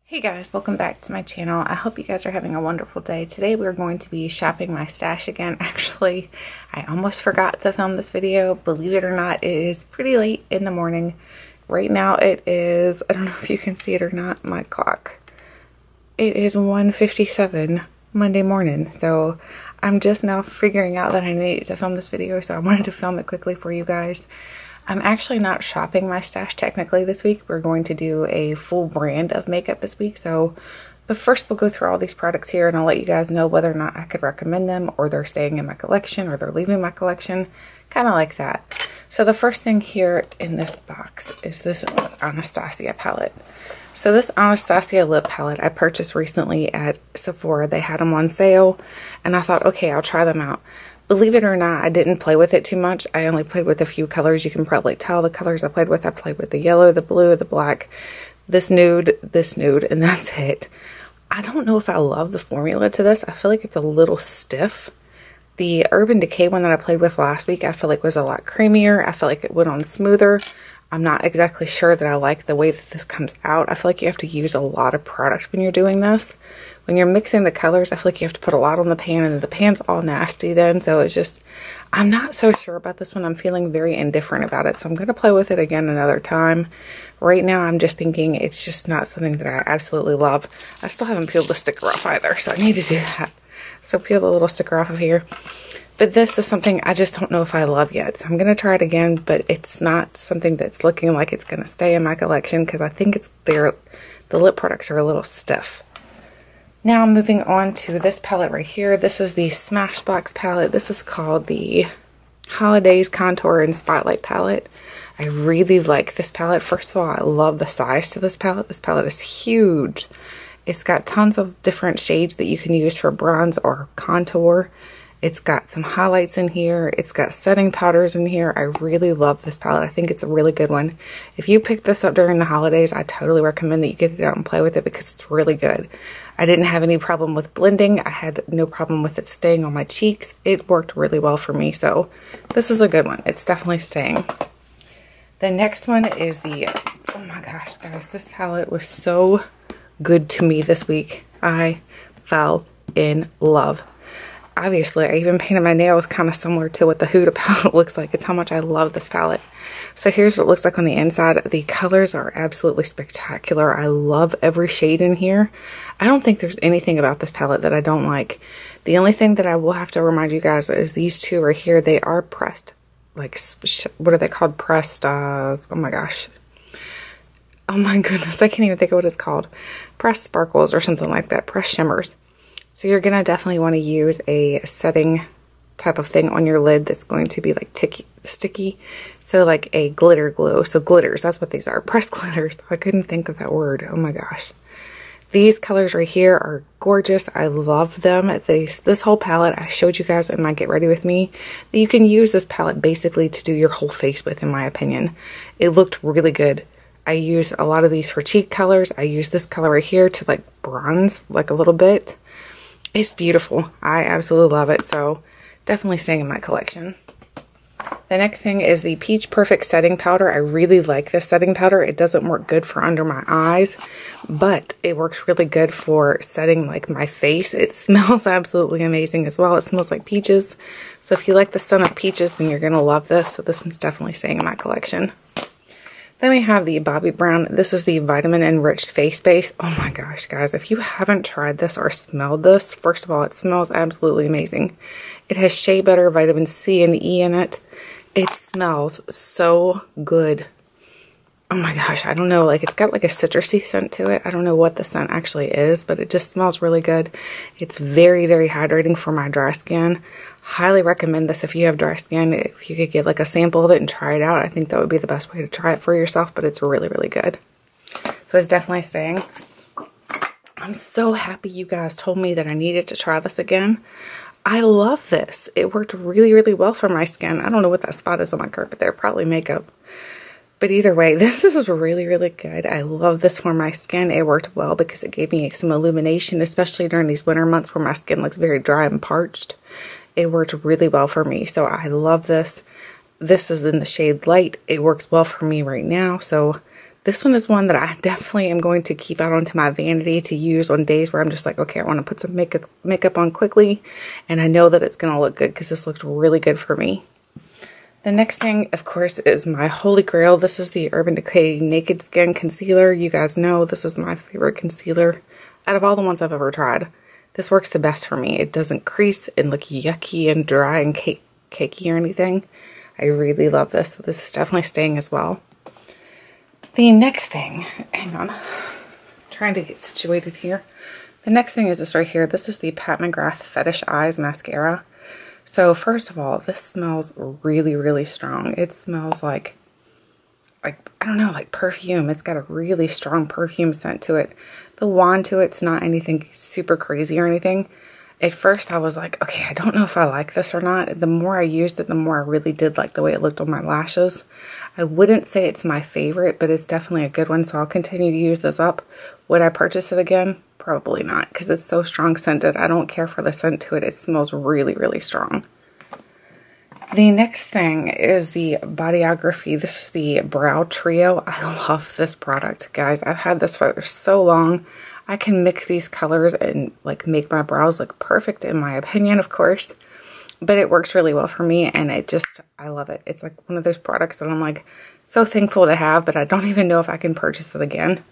Hey guys, welcome back to my channel. I hope you guys are having a wonderful day. Today we're going to be shopping my stash again. Actually, I almost forgot to film this video. Believe it or not, it is pretty late in the morning. Right now it is, I don't know if you can see it or not, my clock. It is 1:57 Monday morning. So I'm just now figuring out that I need to film this video. So I wanted to film it quickly for you guys. I'm actually not shopping my stash technically this week. We're going to do a full brand of makeup this week. But first we'll go through all these products here and I'll let you guys know whether or not I could recommend them, or they're staying in my collection, or they're leaving my collection, kind of like that. So the first thing here in this box is this Anastasia palette. So this Anastasia Lip Palette I purchased recently at Sephora. They had them on sale and I thought, okay, I'll try them out. Believe it or not, I didn't play with it too much. I only played with a few colors. You can probably tell the colors I played with. I played with the yellow, the blue, the black, this nude, and that's it. I don't know if I love the formula to this. I feel like it's a little stiff. The Urban Decay one that I played with last week, I feel like was a lot creamier. I feel like it went on smoother. I'm not exactly sure that I like the way that this comes out. I feel like you have to use a lot of product when you're doing this. When you're mixing the colors, I feel like you have to put a lot on the pan, and the pan's all nasty then. So it's just, I'm not so sure about this one. I'm feeling very indifferent about it. So I'm going to play with it again another time. Right now, I'm just thinking it's just not something that I absolutely love. I still haven't peeled the sticker off either, so I need to do that. So peel the little sticker off of here. But this is something I just don't know if I love yet. So I'm going to try it again, but it's not something that's looking like it's going to stay in my collection because I think it's the lip products are a little stiff. Now moving on to this palette right here. This is the Smashbox palette. This is called the Holidaze Contour and Spotlight palette. I really like this palette. First of all, I love the size to this palette. This palette is huge. It's got tons of different shades that you can use for bronze or contour. It's got some highlights in here. It's got setting powders in here. I really love this palette. I think it's a really good one. If you pick this up during the holidays, I totally recommend that you get it out and play with it because it's really good. I didn't have any problem with blending. I had no problem with it staying on my cheeks. It worked really well for me. So this is a good one. It's definitely staying. The next one is the, oh my gosh, guys, this palette was so good to me this week. I fell in love. Obviously, I even painted my nails kind of similar to what the Huda palette looks like. It's how much I love this palette. So here's what it looks like on the inside. The colors are absolutely spectacular. I love every shade in here. I don't think there's anything about this palette that I don't like. The only thing that I will have to remind you guys is these two right here. They are pressed. Like, what are they called? Pressed, oh my gosh. Oh my goodness, I can't even think of what it's called. Pressed sparkles or something like that. Pressed shimmers. So you're going to definitely want to use a setting type of thing on your lid that's going to be like sticky. So like a glitter glue. So glitters, that's what these are. Pressed glitters. I couldn't think of that word. Oh my gosh. These colors right here are gorgeous. I love them. This whole palette, I showed you guys in my Get Ready With Me, that you can use this palette basically to do your whole face with, in my opinion. It looked really good. I used a lot of these for cheek colors. I used this color right here to like bronze, like a little bit. It's beautiful. I absolutely love it. So definitely staying in my collection. The next thing is the Peach Perfect Setting Powder. I really like this setting powder. It doesn't work good for under my eyes, but it works really good for setting like my face. It smells absolutely amazing as well. It smells like peaches. So if you like the scent of peaches, then you're going to love this. So this one's definitely staying in my collection. Then we have the Bobbi Brown. This is the Vitamin Enriched Face Base. Oh my gosh, guys. If you haven't tried this or smelled this, first of all, it smells absolutely amazing. It has shea butter, vitamin C, and E in it. It smells so good. Oh my gosh, I don't know. Like, it's got like a citrusy scent to it. I don't know what the scent actually is, but it just smells really good. It's very, very hydrating for my dry skin. Highly recommend this if you have dry skin. If you could get like a sample of it and try it out, I think that would be the best way to try it for yourself, but it's really, really good. So it's definitely staying. I'm so happy you guys told me that I needed to try this again. I love this. It worked really, really well for my skin. I don't know what that spot is on my carpet there, probably makeup. But either way, this is really, really good. I love this for my skin. It worked well because it gave me some illumination, especially during these winter months where my skin looks very dry and parched. It worked really well for me. So I love this. This is in the shade Light. It works well for me right now. So This one is one that I definitely am going to keep out onto my vanity to use on days where I'm just like, okay, I want to put some makeup on quickly, and I know that it's going to look good because this looked really good for me. The next thing, of course, is my holy grail. This is the Urban Decay Naked Skin Concealer. You guys know this is my favorite concealer out of all the ones I've ever tried. This works the best for me. It doesn't crease and look yucky and dry and cakey or anything. I really love this. This is definitely staying as well. The next thing, hang on, I'm trying to get situated here. The next thing is this right here. This is the Pat McGrath Fetish Eyes Mascara. So first of all, this smells really, really strong. It smells like I don't know, like perfume. It's got a really strong perfume scent to it. The wand to it's not anything super crazy or anything. At first I was like, okay, I don't know if I like this or not. The more I used it, the more I really did like the way it looked on my lashes. I wouldn't say it's my favorite, but it's definitely a good one, so I'll continue to use this up. Would I purchase it again? Probably not, because it's so strong scented. I don't care for the scent to it. It smells really, really strong. The next thing is the Bodiography. This is the Brow Trio. I love this product, guys. I've had this for so long. I can mix these colors and like make my brows look perfect in my opinion, of course. But it works really well for me, and I love it. It's like one of those products that I'm like so thankful to have, but I don't even know if I can purchase it again.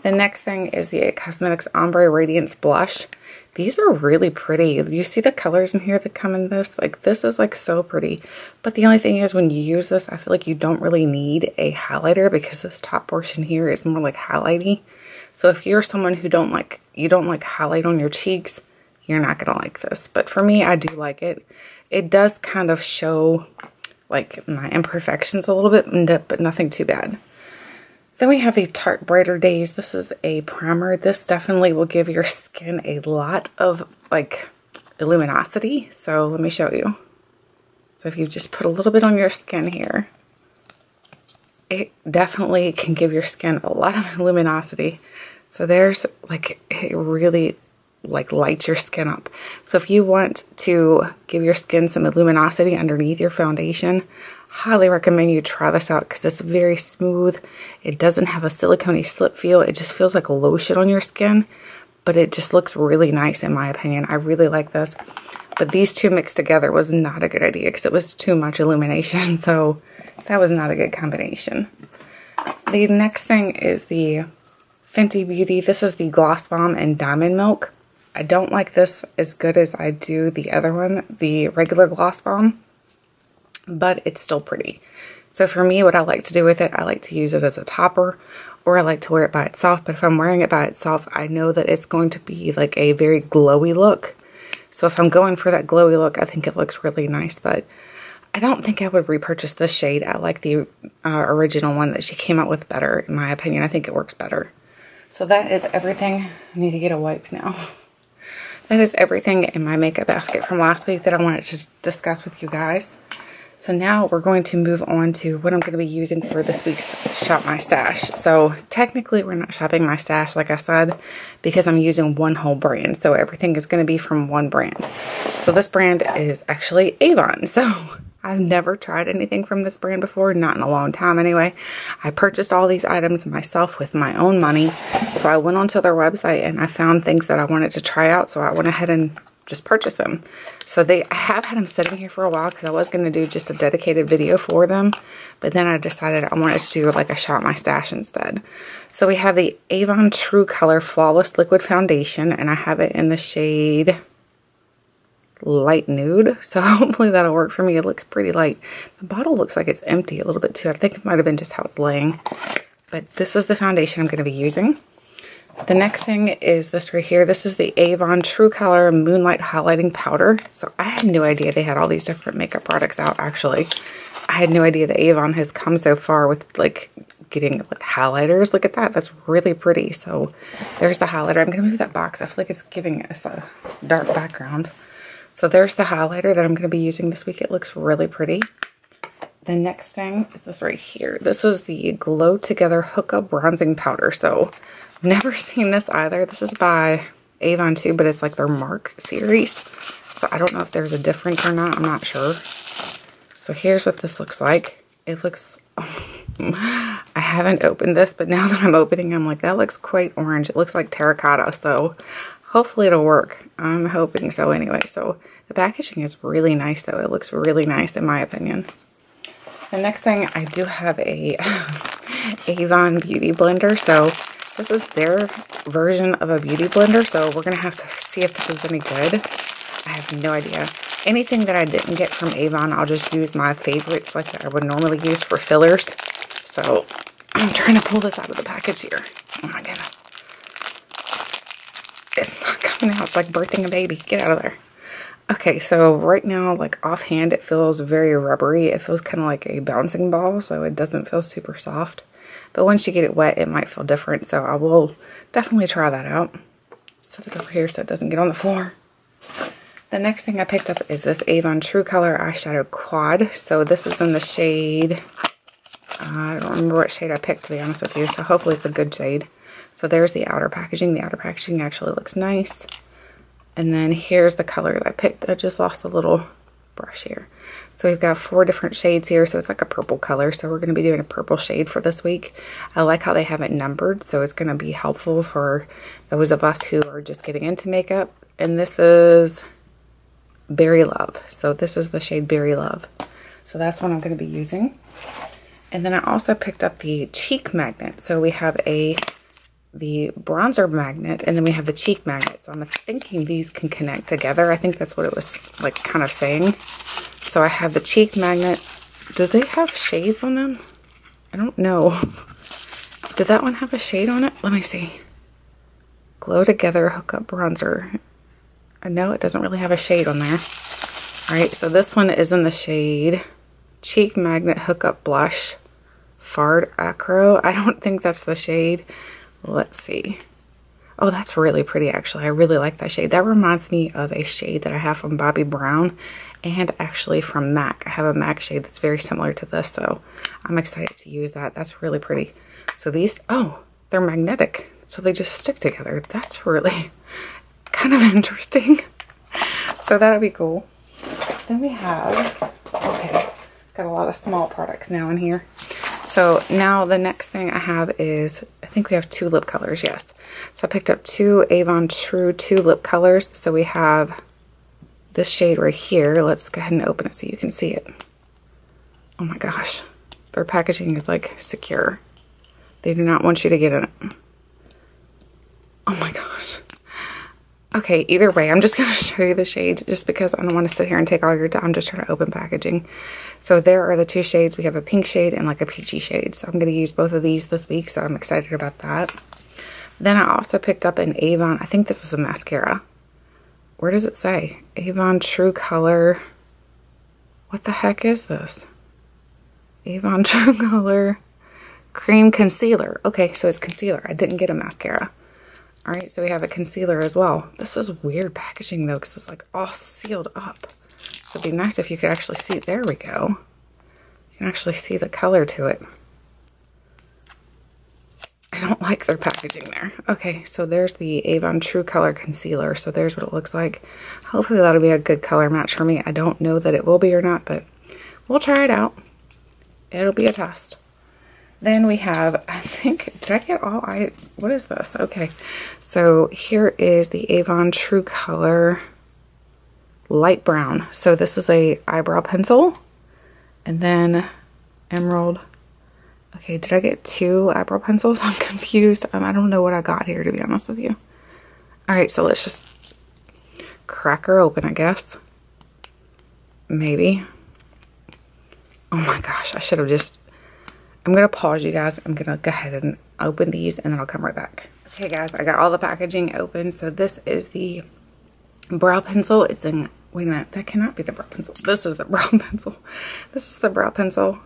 The next thing is the Cosmetics Ombre Radiance Blush. These are really pretty. You see the colors in here that come in this? Like, this is like so pretty. But the only thing is, when you use this, I feel like you don't really need a highlighter because this top portion here is more like highlighty. So if you're someone who you don't like highlight on your cheeks, you're not gonna like this. But for me, I do like it. It does kind of show like my imperfections a little bit, but nothing too bad. Then we have the Tarte Brighter Days. This is a primer. This definitely will give your skin a lot of like luminosity. So let me show you. So if you just put a little bit on your skin here, it definitely can give your skin a lot of luminosity. So there's like, it really like lights your skin up. So if you want to give your skin some luminosity underneath your foundation, highly recommend you try this out because it's very smooth. It doesn't have a silicone-y slip feel. It just feels like a lotion on your skin, but it just looks really nice in my opinion. I really like this. But these two mixed together was not a good idea because it was too much illumination, so that was not a good combination. The next thing is the Fenty Beauty. This is the Gloss Bomb in Diamond Milk. I don't like this as good as I do the other one, the regular Gloss Bomb, but it's still pretty. So for me, what I like to do with it, I like to use it as a topper, or I like to wear it by itself. But if I'm wearing it by itself, I know that it's going to be like a very glowy look. So if I'm going for that glowy look, I think it looks really nice, but I don't think I would repurchase this shade. I like the original one that she came out with better, in my opinion. I think it works better. So that is everything. I need to get a wipe now. That is everything in my makeup basket from last week that I wanted to discuss with you guys. So now we're going to move on to what I'm going to be using for this week's Shop My Stash. So technically we're not shopping my stash, like I said, because I'm using one whole brand. So everything is going to be from one brand. So this brand is actually Avon. So I've never tried anything from this brand before, not in a long time anyway. I purchased all these items myself with my own money. So I went onto their website and I found things that I wanted to try out. So I went ahead and just purchase them. So I have had them sitting here for a while because I was going to do just a dedicated video for them, but then I decided I wanted to do like a Shop My Stash instead. So we have the Avon True Color Flawless Liquid Foundation, and I have it in the shade Light Nude, so hopefully that'll work for me. It looks pretty light. The bottle looks like it's empty a little bit too. I think it might have been just how it's laying, but this is the foundation I'm going to be using. The next thing is this right here. This is the Avon True Color Moonlight Highlighting Powder. So I had no idea they had all these different makeup products out, actually. I had no idea that Avon has come so far with like getting like highlighters. Look at that. That's really pretty. So there's the highlighter. I'm going to move that box. I feel like it's giving us a dark background. So there's the highlighter that I'm going to be using this week. It looks really pretty. The next thing is this right here. This is the Glow Together Hookup Bronzing Powder. So never seen this either. This is by Avon too, but it's like their Mark series. So I don't know if there's a difference or not. I'm not sure. So here's what this looks like. It looks, I haven't opened this, but now that I'm opening, I'm like, that looks quite orange. It looks like terracotta, so hopefully it'll work. I'm hoping so anyway. So the packaging is really nice though. It looks really nice in my opinion. The next thing, I do have a Avon beauty blender. So this is their version of a beauty blender. So we're going to have to see if this is any good. I have no idea. Anything that I didn't get from Avon, I'll just use my favorites like that I would normally use for fillers. So I'm trying to pull this out of the package here. Oh my goodness. It's not coming out. It's like birthing a baby. Get out of there. Okay, so right now, like offhand, it feels very rubbery. It feels kind of like a bouncing ball, so it doesn't feel super soft. But once you get it wet, it might feel different. So I will definitely try that out. Set it over here so it doesn't get on the floor. The next thing I picked up is this Avon True Color Eyeshadow Quad. So this is in the shade, I don't remember what shade I picked to be honest with you. So hopefully it's a good shade. So there's the outer packaging. The outer packaging actually looks nice. And then here's the color that I picked. I just lost a little brush here. So we've got 4 different shades here. So it's like a purple color. So we're going to be doing a purple shade for this week. I like how they have it numbered. So it's going to be helpful for those of us who are just getting into makeup. And this is Berry Love. So this is the shade Berry Love. So that's what I'm going to be using. And then I also picked up the cheek magnet. So we have the bronzer magnet, and then we have the cheek magnet. So I'm thinking these can connect together. I think that's what it was like kind of saying. So I have the cheek magnet. Do they have shades on them? I don't know. Did that one have a shade on it? Let me see. Glow Together Hookup Bronzer. I know it doesn't really have a shade on there. Alright, so this one is in the shade Cheek Magnet Hookup Blush Fard Acro. I don't think that's the shade. Let's see. Oh, that's really pretty actually. I really like that shade. That reminds me of a shade that I have from Bobbi Brown and actually from MAC. I have a MAC shade that's very similar to this, so I'm excited to use that. That's really pretty. So these, oh, they're magnetic. So they just stick together. That's really kind of interesting. So that'll be cool. Then we have, okay, got a lot of small products now in here. So now the next thing I have is, I think we have 2 lip colors, yes. So I picked up 2 Avon True 2 lip colors. So we have this shade right here. Let's go ahead and open it so you can see it. Oh my gosh. Their packaging is like secure. They do not want you to get in it. Oh my gosh. Okay, either way, I'm just going to show you the shades just because I don't want to sit here and take all your time just trying to open packaging. So there are the 2 shades. We have a pink shade and like a peachy shade. So I'm going to use both of these this week, so I'm excited about that. Then I also picked up an Avon, I think this is a mascara. Where does it say? Avon True Color. What the heck is this? Avon True Color Cream Concealer. Okay, so it's concealer. I didn't get a mascara. Alright, so we have a concealer as well. This is weird packaging though, because it's like all sealed up. So it'd be nice if you could actually see, there we go. You can actually see the color to it. I don't like their packaging there. Okay, so there's the Avon True Color Concealer. So there's what it looks like. Hopefully that'll be a good color match for me. I don't know that it will be or not, but we'll try it out. It'll be a test. Then we have, I think, did I get all what is this? Okay, so here is the Avon True Color Light Brown. So this is a eyebrow pencil. And then Emerald. Okay, did I get 2 eyebrow pencils? I'm confused. I don't know what I got here, to be honest with you. Alright, so let's just crack her open, I guess. Maybe. Oh my gosh, I should have just... I'm going to pause you guys. I'm going to go ahead and open these and then I'll come right back. Okay guys, I got all the packaging open. So this is the brow pencil. It's in, wait a minute, that cannot be the brow pencil. This is the brow pencil. This is the brow pencil.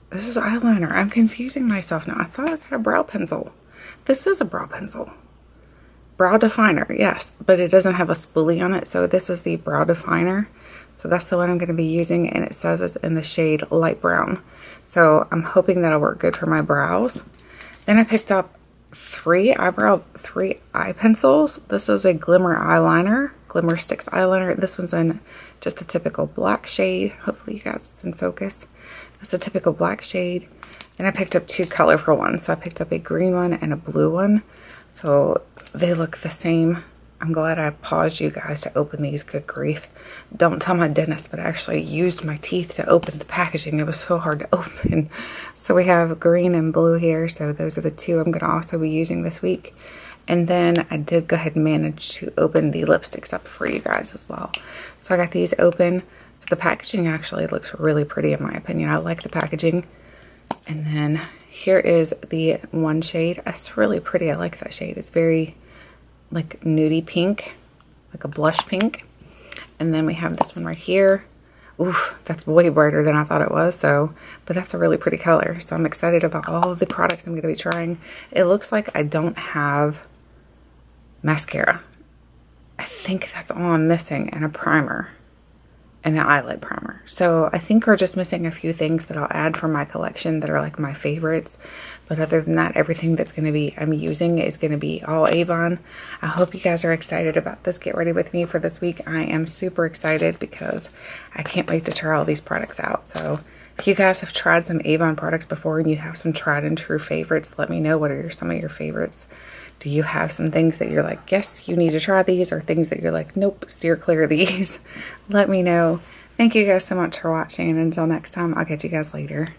This is eyeliner. I'm confusing myself now. I thought I got a brow pencil. This is a brow pencil. Brow definer, yes, but it doesn't have a spoolie on it. So this is the brow definer. So that's the one I'm going to be using, and it says it's in the shade light brown. So I'm hoping that'll work good for my brows. Then I picked up 3 eye pencils. This is a glimmer eyeliner, Glimmer Sticks eyeliner. This one's in just a typical black shade. Hopefully you guys, it's in focus. It's a typical black shade. And I picked up 2 colorful ones. So I picked up a green one and a blue one. So they look the same. I'm glad I paused you guys to open these, good grief. Don't tell my dentist, but I actually used my teeth to open the packaging. It was so hard to open. So we have green and blue here. So those are the 2 I'm going to also be using this week. And then I did go ahead and manage to open the lipsticks up for you guys as well. So I got these open. So the packaging actually looks really pretty in my opinion. I like the packaging. And then here is the one shade. It's really pretty. I like that shade. It's very like nudie pink, like a blush pink. And then we have this one right here. Oof, that's way brighter than I thought it was. But that's a really pretty color. So I'm excited about all of the products I'm going to be trying. It looks like I don't have mascara. I think that's all I'm missing, and a primer and an eyelid primer. So I think we're just missing a few things that I'll add from my collection that are like my favorites. But other than that, everything that's going to be I'm using is going to be all Avon. I hope you guys are excited about this. Get ready with me for this week. I am super excited because I can't wait to try all these products out. So if you guys have tried some Avon products before and you have some tried and true favorites, let me know what are some of your favorites. Do you have some things that you're like, yes, you need to try these, or things that you're like, nope, steer clear of these? Let me know. Thank you guys so much for watching, and until next time, I'll catch you guys later.